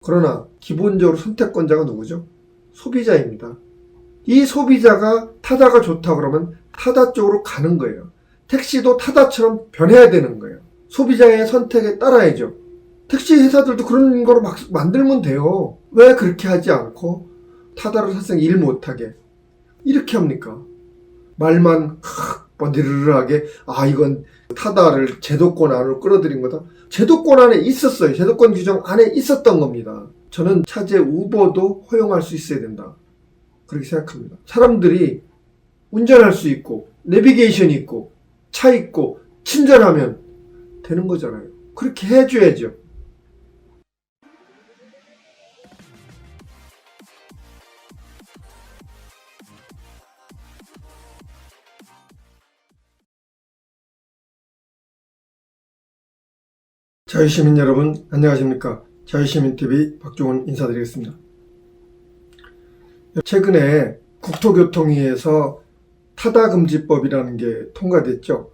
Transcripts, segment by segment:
그러나 기본적으로 선택권자가 누구죠? 소비자입니다. 이 소비자가 타다가 좋다 그러면 타다 쪽으로 가는 거예요. 택시도 타다처럼 변해야 되는 거예요. 소비자의 선택에 따라야죠. 택시 회사들도 그런 거로 막 만들면 돼요. 왜 그렇게 하지 않고 타다를 사실상 일 못하게 이렇게 합니까? 말만 느르르하게 이건 타다를 제도권 안으로 끌어들인 거다. 제도권 안에 있었어요. 제도권 규정 안에 있었던 겁니다. 저는 차제 우버도 허용할 수 있어야 된다. 그렇게 생각합니다. 사람들이 운전할 수 있고 내비게이션이 있고 차 있고 친절하면 되는 거잖아요. 그렇게 해줘야죠. 자유시민 여러분 안녕하십니까. 자유시민TV 박종훈 인사드리겠습니다. 최근에 국토교통위에서 타다금지법이라는 게 통과됐죠.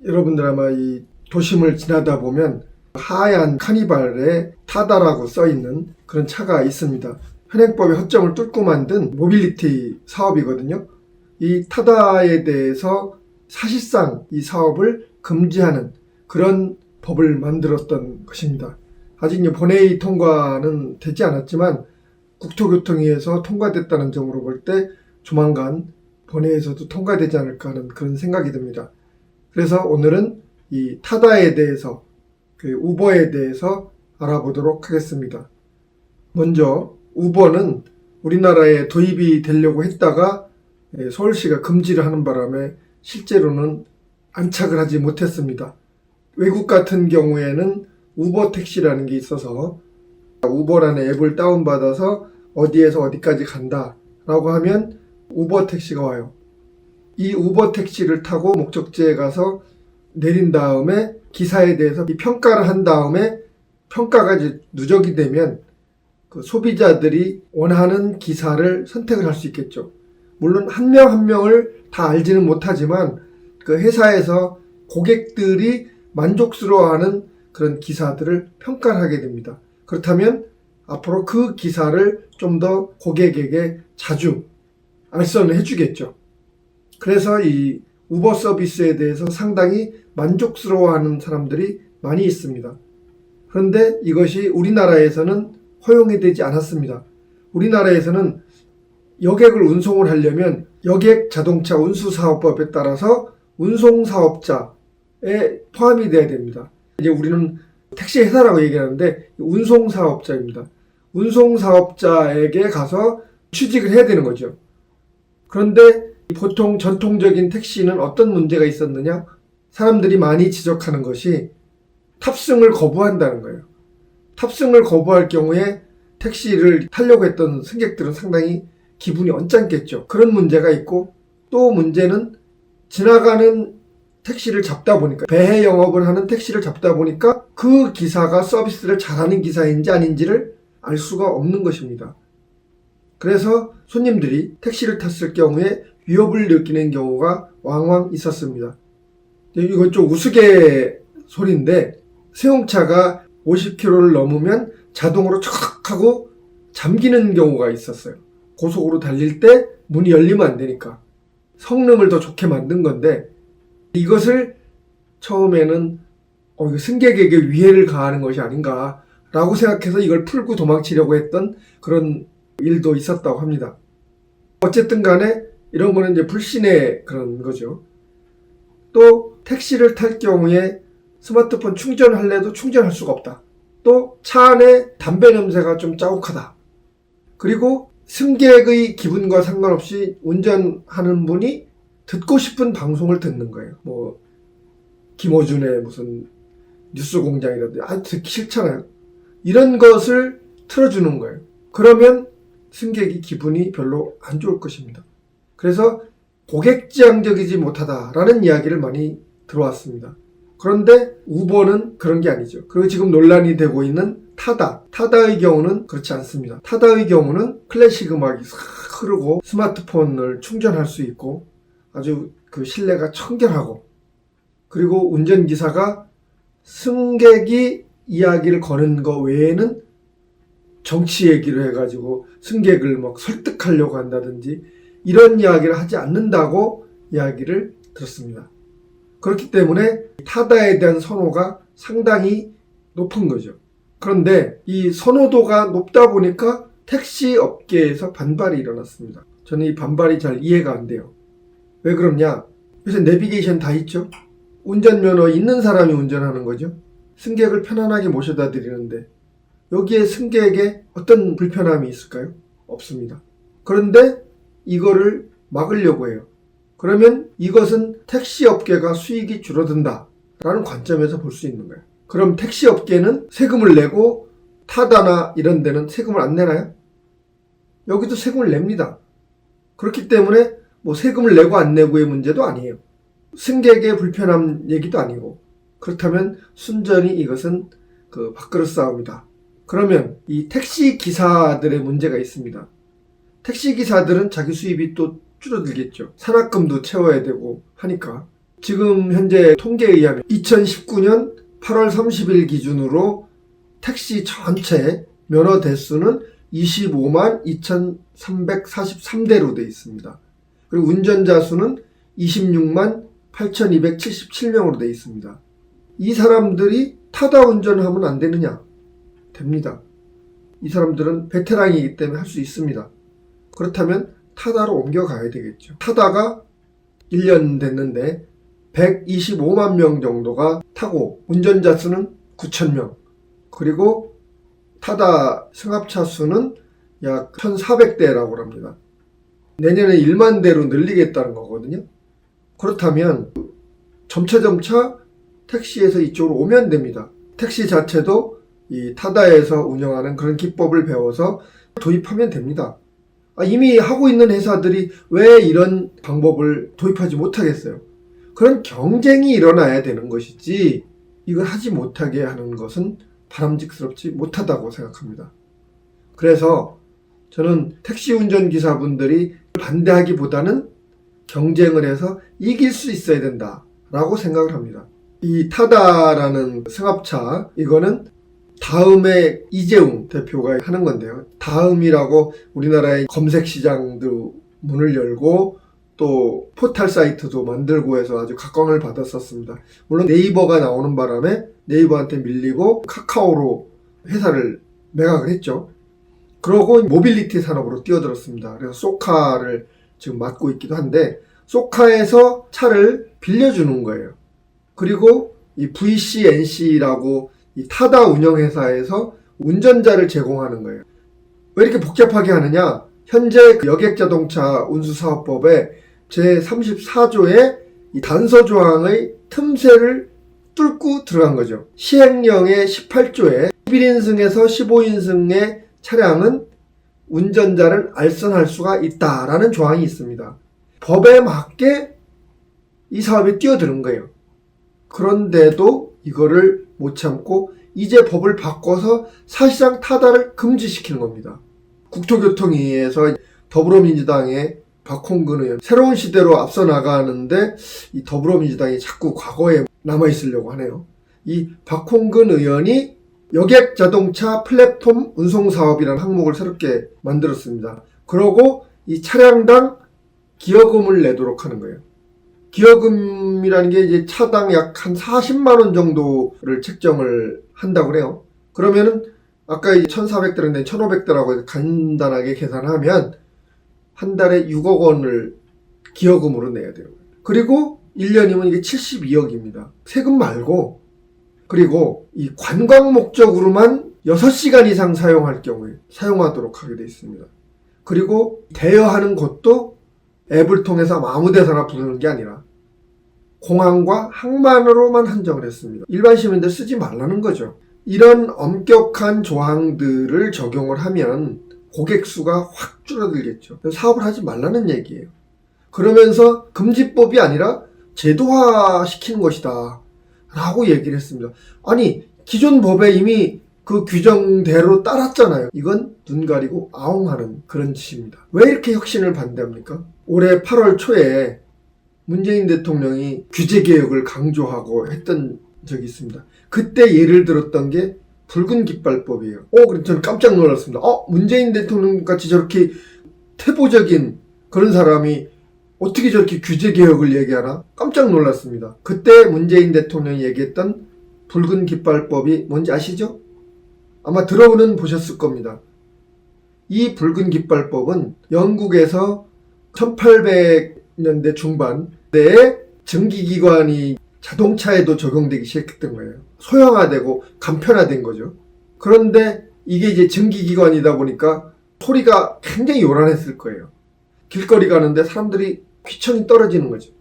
여러분들 아마 이 도심을 지나다 보면 하얀 카니발에 타다라고 써있는 그런 차가 있습니다. 현행법의 허점을 뚫고 만든 모빌리티 사업이거든요. 이 타다에 대해서 사실상 이 사업을 금지하는 그런 법을 만들었던 것입니다. 아직 본회의 통과는 되지 않았지만 국토교통위에서 통과됐다는 점으로 볼 때 조만간 본회의에서도 통과되지 않을까 하는 그런 생각이 듭니다. 그래서 오늘은 이 타다에 대해서, 우버에 대해서 알아보도록 하겠습니다. 먼저 우버는 우리나라에 도입이 되려고 했다가 서울시가 금지를 하는 바람에 실제로는 안착을 하지 못했습니다. 외국 같은 경우에는 우버 택시라는 게 있어서 우버라는 앱을 다운받아서 어디에서 어디까지 간다 라고 하면 우버 택시가 와요. 이 우버 택시를 타고 목적지에 가서 내린 다음에 기사에 대해서 평가를 한 다음에 평가가 이제 누적이 되면 그 소비자들이 원하는 기사를 선택을 할 수 있겠죠. 물론 한 명 한 명을 다 알지는 못하지만 그 회사에서 고객들이 만족스러워하는 그런 기사들을 평가를 하게 됩니다. 그렇다면 앞으로 그 기사를 좀 더 고객에게 자주 알선을 해주겠죠. 그래서 이 우버 서비스에 대해서 상당히 만족스러워하는 사람들이 많이 있습니다. 그런데 이것이 우리나라에서는 허용이 되지 않았습니다. 우리나라에서는 여객을 운송을 하려면 여객 자동차 운수사업법에 따라서 운송사업자에 포함이 돼야 됩니다. 이제 우리는 택시 회사라고 얘기하는데 운송사업자입니다. 운송사업자에게 가서 취직을 해야 되는 거죠. 그런데 보통 전통적인 택시는 어떤 문제가 있었느냐? 사람들이 많이 지적하는 것이 탑승을 거부한다는 거예요. 탑승을 거부할 경우에 택시를 타려고 했던 승객들은 상당히 기분이 언짢겠죠. 그런 문제가 있고 또 문제는 지나가는 택시를 잡다 보니까 배회 영업을 하는 택시를 잡다 보니까 그 기사가 서비스를 잘하는 기사인지 아닌지를 알 수가 없는 것입니다. 그래서 손님들이 택시를 탔을 경우에 위협을 느끼는 경우가 왕왕 있었습니다. 이건 좀 우스갯소리인데 승용차가 50km를 넘으면 자동으로 촥 하고 잠기는 경우가 있었어요. 고속으로 달릴 때 문이 열리면 안 되니까 성능을 더 좋게 만든 건데 이것을 처음에는 승객에게 위해를 가하는 것이 아닌가 라고 생각해서 이걸 풀고 도망치려고 했던 그런 일도 있었다고 합니다. 어쨌든 간에 이런 거는 이제 불신의 그런 거죠. 또 택시를 탈 경우에 스마트폰 충전할래도 충전할 수가 없다. 또 차 안에 담배 냄새가 좀 자욱하다. 그리고 승객의 기분과 상관없이 운전하는 분이 듣고 싶은 방송을 듣는 거예요. 김어준의 무슨 뉴스공장이라든지 듣기 싫잖아요. 이런 것을 틀어주는 거예요. 그러면 승객이 기분이 별로 안 좋을 것입니다. 그래서 고객지향적이지 못하다라는 이야기를 많이 들어왔습니다. 그런데 우버는 그런 게 아니죠. 그리고 지금 논란이 되고 있는 타다의 경우는 그렇지 않습니다. 타다의 경우는 클래식 음악이 싹 흐르고 스마트폰을 충전할 수 있고 아주 그 실내가 청결하고 그리고 운전기사가 승객이 이야기를 거는 거 외에는 정치 얘기로 해가지고 승객을 막 설득하려고 한다든지 이런 이야기를 하지 않는다고 이야기를 들었습니다. 그렇기 때문에 타다에 대한 선호가 상당히 높은 거죠. 그런데 이 선호도가 높다 보니까 택시 업계에서 반발이 일어났습니다. 저는 이 반발이 잘 이해가 안 돼요. 왜 그러냐? 요새 내비게이션 다 있죠? 운전면허 있는 사람이 운전하는 거죠. 승객을 편안하게 모셔다 드리는데 여기에 승객에게 어떤 불편함이 있을까요? 없습니다. 그런데 이거를 막으려고 해요. 그러면 이것은 택시 업계가 수익이 줄어든다 라는 관점에서 볼 수 있는 거예요. 그럼 택시 업계는 세금을 내고 타다나 이런 데는 세금을 안 내나요? 여기도 세금을 냅니다. 그렇기 때문에 뭐 세금을 내고 안 내고의 문제도 아니에요. 승객의 불편함 얘기도 아니고, 그렇다면 순전히 이것은 그 밥그릇 싸움이다. 그러면 이 택시 기사들의 문제가 있습니다. 택시 기사들은 자기 수입이 또 줄어들겠죠. 산학금도 채워야 되고 하니까. 지금 현재 통계에 의하면 2019년 8월 30일 기준으로 택시 전체 면허 대수는 25만 2,343대로 되어 있습니다. 그리고 운전자 수는 26만 8,277명으로 되어 있습니다. 이 사람들이 타다 운전하면 안 되느냐? 됩니다. 이 사람들은 베테랑이기 때문에 할 수 있습니다. 그렇다면 타다로 옮겨가야 되겠죠. 타다가 1년 됐는데 125만 명 정도가 타고 운전자 수는 9,000명, 그리고 타다 승합차 수는 약 1,400대라고 합니다. 내년에 1만 대로 늘리겠다는 거거든요. 그렇다면 점차 택시에서 이쪽으로 오면 됩니다. 택시 자체도 이 타다에서 운영하는 그런 기법을 배워서 도입하면 됩니다. 이미 하고 있는 회사들이 왜 이런 방법을 도입하지 못하겠어요? 그런 경쟁이 일어나야 되는 것이지 이걸 하지 못하게 하는 것은 바람직스럽지 못하다고 생각합니다. 그래서 저는 택시 운전기사분들이 반대하기보다는 경쟁을 해서 이길 수 있어야 된다라고 생각을 합니다. 이 타다라는 승합차, 이거는 다음에 이재용 대표가 하는 건데요. 다음이라고 우리나라의 검색 시장도 문을 열고 또 포털 사이트도 만들고 해서 아주 각광을 받았었습니다. 물론 네이버가 나오는 바람에 네이버한테 밀리고 카카오로 회사를 매각을 했죠. 그러고 모빌리티 산업으로 뛰어들었습니다. 그래서 쏘카를 지금 맡고 있기도 한데, 쏘카에서 차를 빌려주는 거예요. 그리고 이 VCNC라고 이 타다 운영회사에서 운전자를 제공하는 거예요. 왜 이렇게 복잡하게 하느냐? 현재 여객자동차 운수사업법에 제34조의 이 단서조항의 틈새를 뚫고 들어간 거죠. 시행령의 18조에 11인승에서 15인승의 차량은 운전자를 알선할 수가 있다라는 조항이 있습니다. 법에 맞게 이 사업에 뛰어드는 거예요. 그런데도 이거를 못 참고 이제 법을 바꿔서 사실상 타다를 금지시키는 겁니다. 국토교통위에서 더불어민주당의 박홍근 의원, 새로운 시대로 앞서 나가는데 이 더불어민주당이 자꾸 과거에 남아있으려고 하네요. 이 박홍근 의원이 여객자동차 플랫폼 운송사업이라는 항목을 새롭게 만들었습니다. 그러고 이 차량당 기여금을 내도록 하는 거예요. 기여금이라는 게 이제 차당 약 한 40만 원 정도를 책정을 한다고 그래요. 그러면은 아까 1,400대인데 1,500대라고 간단하게 계산하면 한 달에 6억 원을 기여금으로 내야 돼요. 그리고 1년이면 이게 72억입니다. 세금 말고. 그리고 이 관광 목적으로만 6시간 이상 사용할 경우에 사용하도록 하게 되어 있습니다. 그리고 대여하는 곳도 앱을 통해서 아무 데서나 부르는 게 아니라 공항과 항만으로만 한정을 했습니다. 일반 시민들 쓰지 말라는 거죠. 이런 엄격한 조항들을 적용을 하면 고객 수가 확 줄어들겠죠. 사업을 하지 말라는 얘기예요. 그러면서 금지법이 아니라 제도화 시키는 것이다 라고 얘기를 했습니다. 아니, 기존 법에 이미 그 규정대로 따랐잖아요. 이건 눈 가리고 아웅하는 그런 짓입니다. 왜 이렇게 혁신을 반대합니까? 올해 8월 초에 문재인 대통령이 규제개혁을 강조하고 했던 적이 있습니다. 그때 예를 들었던 게 붉은 깃발법이에요. 그래서 저는 깜짝 놀랐습니다. 문재인 대통령 같이 저렇게 태보적인 그런 사람이 어떻게 저렇게 규제개혁을 얘기하나? 깜짝 놀랐습니다. 그때 문재인 대통령이 얘기했던 붉은 깃발법이 뭔지 아시죠? 아마 들어보는 보셨을 겁니다. 이 붉은 깃발법은 영국에서 1800년대 중반대에 증기기관이 자동차에도 적용되기 시작했던 거예요. 소형화되고 간편화된 거죠. 그런데 이게 이제 증기기관이다 보니까 소리가 굉장히 요란했을 거예요. 길거리 가는데 사람들이 귀천이 떨어지는 거죠.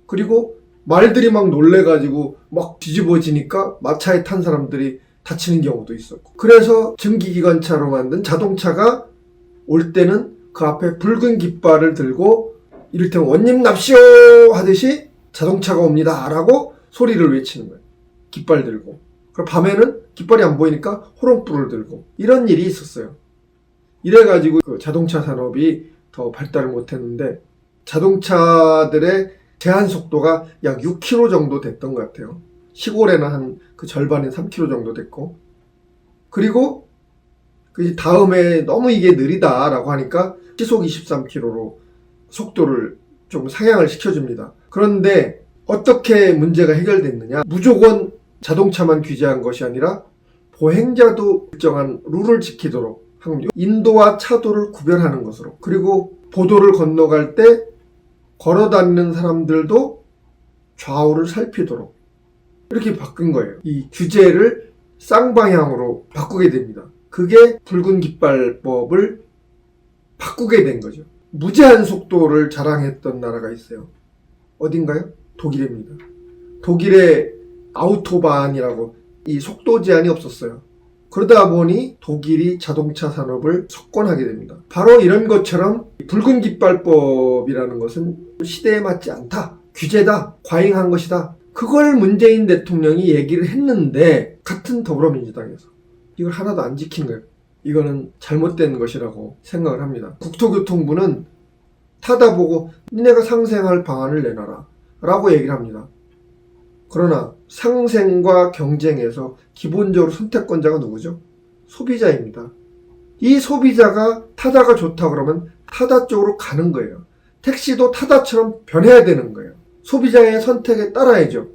그리고 말들이 막 놀래가지고 막 뒤집어지니까 마차에 탄 사람들이 다치는 경우도 있었고. 그래서 증기기관차로 만든 자동차가 올 때는 그 앞에 붉은 깃발을 들고 이를테면 원님 납시오 하듯이 자동차가 옵니다 라고 소리를 외치는 거예요. 깃발 들고. 그리고 밤에는 깃발이 안 보이니까 호롱불을 들고. 이런 일이 있었어요. 이래가지고 그 자동차 산업이 더 발달을 못했는데 자동차들의 제한 속도가 약 6km 정도 됐던 것 같아요. 시골에는 한 그 절반인 3km 정도 됐고. 그리고 그 다음에 너무 이게 느리다라고 하니까 시속 23km로 속도를 좀 상향을 시켜줍니다. 그런데 어떻게 문제가 해결됐느냐? 무조건 자동차만 규제한 것이 아니라 보행자도 일정한 룰을 지키도록 하고 인도와 차도를 구별하는 것으로, 그리고 보도를 건너갈 때 걸어다니는 사람들도 좌우를 살피도록 이렇게 바꾼 거예요. 이 규제를 쌍방향으로 바꾸게 됩니다. 그게 붉은 깃발법을 바꾸게 된 거죠. 무제한 속도를 자랑했던 나라가 있어요. 어딘가요? 독일입니다. 독일의 아우토반이라고 이 속도 제한이 없었어요. 그러다 보니 독일이 자동차 산업을 석권하게 됩니다. 바로 이런 것처럼 붉은 깃발법이라는 것은 시대에 맞지 않다, 규제다, 과잉한 것이다. 그걸 문재인 대통령이 얘기를 했는데 같은 더불어민주당에서 이걸 하나도 안 지킨 거예요. 이거는 잘못된 것이라고 생각을 합니다. 국토교통부는 타다 보고 니네가 상생할 방안을 내놔라 라고 얘기를 합니다. 그러나 상생과 경쟁에서 기본적으로 선택권자가 누구죠? 소비자입니다. 이 소비자가 타다가 좋다 그러면 타다 쪽으로 가는 거예요. 택시도 타다처럼 변해야 되는 거예요. 소비자의 선택에 따라야죠.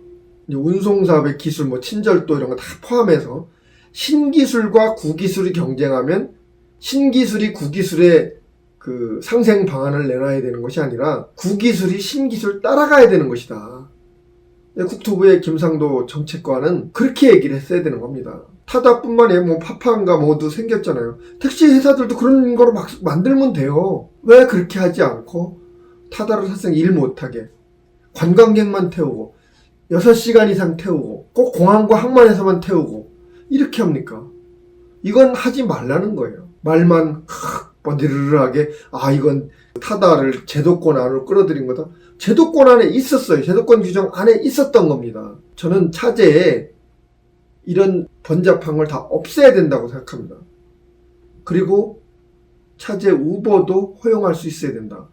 운송사업의 기술, 친절도 이런 거 다 포함해서 신기술과 구기술이 경쟁하면 신기술이 구기술의 그 상생 방안을 내놔야 되는 것이 아니라 구기술이 신기술 따라가야 되는 것이다. 국토부의 김상도 정책관은 그렇게 얘기를 했어야 되는 겁니다. 타다뿐만 아니라 파파인가 모두 생겼잖아요. 택시 회사들도 그런 거로 막 만들면 돼요. 왜 그렇게 하지 않고 타다를 사실 일 못하게 관광객만 태우고 6시간 이상 태우고 꼭 공항과 항만에서만 태우고 이렇게 합니까? 이건 하지 말라는 거예요. 말만 번지르르하게 이건 타다를 제도권 안으로 끌어들인 거다. 제도권 안에 있었어요. 제도권 규정 안에 있었던 겁니다. 저는 차제에 이런 번잡한 걸 다 없애야 된다고 생각합니다. 그리고 차제 우버도 허용할 수 있어야 된다.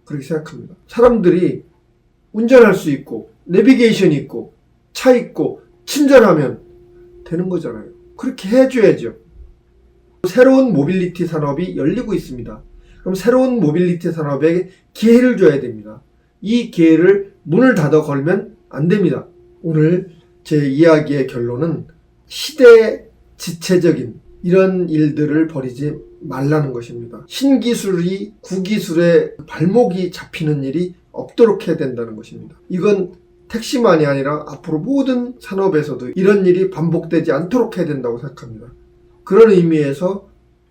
그렇게 생각합니다. 사람들이 운전할 수 있고 내비게이션이 있고 차 있고 친절하면 되는 거잖아요. 그렇게 해줘야죠. 새로운 모빌리티 산업이 열리고 있습니다. 그럼 새로운 모빌리티 산업에 기회를 줘야 됩니다. 이 기회를 문을 닫아 걸면 안 됩니다. 오늘 제 이야기의 결론은 시대 지체적인 이런 일들을 벌이지 말라는 것입니다. 신기술이 구기술의 발목이 잡히는 일이 없도록 해야 된다는 것입니다. 이건 택시만이 아니라 앞으로 모든 산업에서도 이런 일이 반복되지 않도록 해야 된다고 생각합니다. 그런 의미에서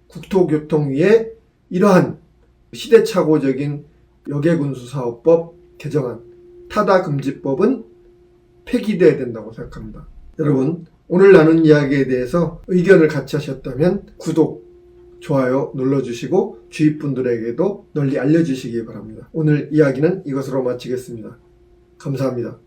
국토교통위에 이러한 시대착오적인 여객운수사업법 개정안, 타다금지법은 폐기되어야 된다고 생각합니다. 여러분, 오늘 나눈 이야기에 대해서 의견을 같이 하셨다면 구독, 좋아요 눌러주시고 주위 분들에게도 널리 알려주시기 바랍니다. 오늘 이야기는 이것으로 마치겠습니다. 감사합니다.